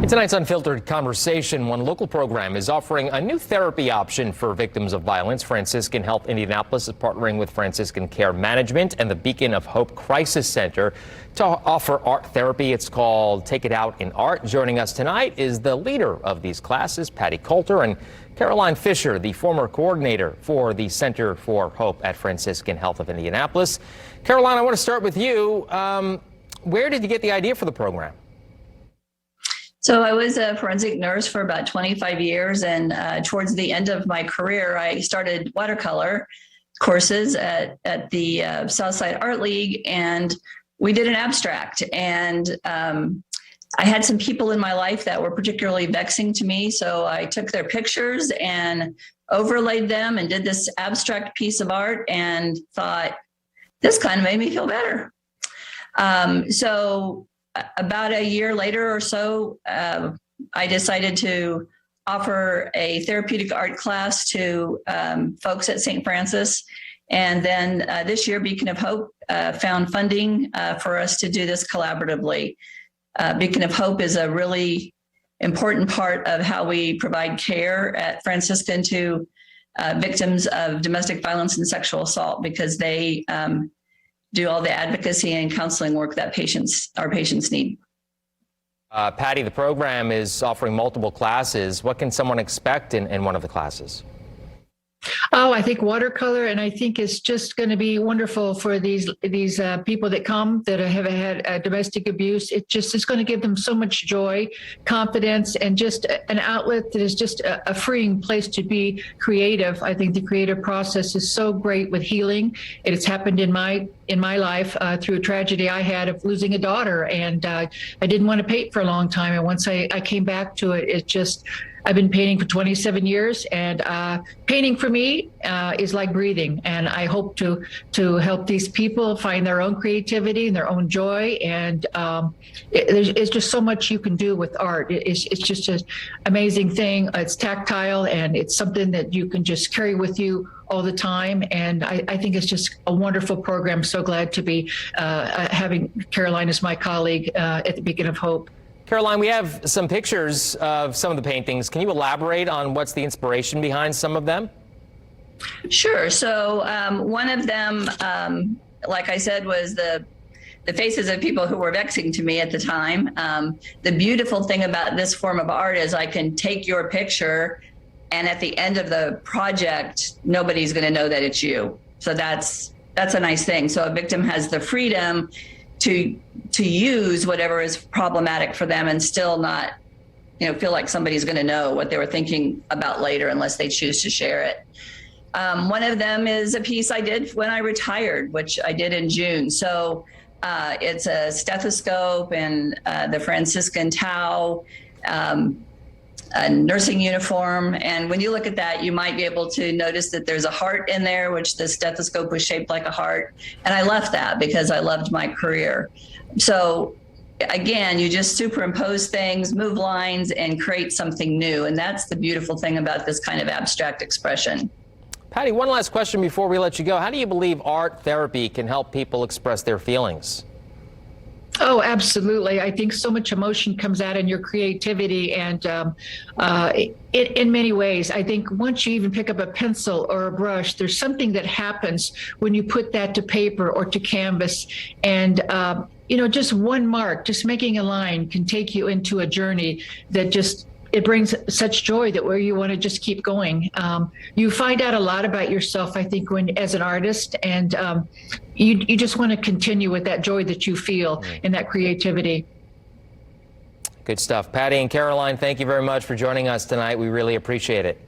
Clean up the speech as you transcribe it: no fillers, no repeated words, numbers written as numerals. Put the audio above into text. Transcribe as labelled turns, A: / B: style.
A: In tonight's Unfiltered Conversation, one local program is offering a new therapy option for victims of violence. Franciscan Health Indianapolis is partnering with Franciscan Care Management and the Beacon of Hope Crisis Center to offer art therapy. It's called Take It Out in Art. Joining us tonight is the leader of these classes, Patty Coulter, and Caroline Fisher, the former coordinator for the Center for Hope at Franciscan Health of Indianapolis. Caroline, I want to start with you. Where did you get the idea for the program?
B: So I was a forensic nurse for about 25 years, and towards the end of my career, I started watercolor courses at the Southside Art League, and we did an abstract. And I had some people in my life that were particularly vexing to me, so I took their pictures and overlaid them and did this abstract piece of art and thought, this kind of made me feel better. So about a year later or so, I decided to offer a therapeutic art class to folks at St. Francis. And then this year, Beacon of Hope found funding for us to do this collaboratively. Beacon of Hope is a really important part of how we provide care at Franciscan to victims of domestic violence and sexual assault, because they do all the advocacy and counseling work that our patients need.
A: Patty, the program is offering multiple classes. What can someone expect in one of the classes?
C: Oh, I think watercolor, and I think it's just going to be wonderful for these people that come that have had domestic abuse. It just is going to give them so much joy, confidence, and just an outlet that is just a freeing place to be creative. I think the creative process is so great with healing. It has happened in my life through a tragedy I had of losing a daughter, and I didn't want to paint for a long time. And once I came back to it, it just, I've been painting for 27 years, and painting for me is like breathing. And I hope to help these people find their own creativity and their own joy. And it's just so much you can do with art. It's just an amazing thing. It's tactile, and it's something that you can just carry with you all the time. And I think it's just a wonderful program. So glad to be having Caroline as my colleague at the Beacon of Hope.
A: Caroline, we have some pictures of some of the paintings. Can you elaborate on what's the inspiration behind some of them?
B: Sure. So one of them, like I said, was the faces of people who were vexing to me at the time. The beautiful thing about this form of art is I can take your picture, and at the end of the project, nobody's going to know that it's you. So that's a nice thing. So a victim has the freedom to use whatever is problematic for them and still not, feel like somebody's going to know what they were thinking about later unless they choose to share it. One of them is a piece I did when I retired, which I did in June. So it's a stethoscope and the Franciscan towel, a nursing uniform. And when you look at that, you might be able to notice that there's a heart in there, which the stethoscope was shaped like a heart. And I left that because I loved my career. So again, you just superimpose things, move lines, and create something new. And that's the beautiful thing about this kind of abstract expression.
A: Patty, one last question before we let you go. How do you believe art therapy can help people express their feelings?
C: Oh, absolutely. I think so much emotion comes out in your creativity, and in many ways, I think once you even pick up a pencil or a brush, there's something that happens when you put that to paper or to canvas. And, just one mark, just making a line can take you into a journey that just, it brings such joy that where you want to just keep going. You find out a lot about yourself, I think, as an artist, and you just want to continue with that joy that you feel and that creativity.
A: Good stuff. Patty and Caroline, thank you very much for joining us tonight. We really appreciate it.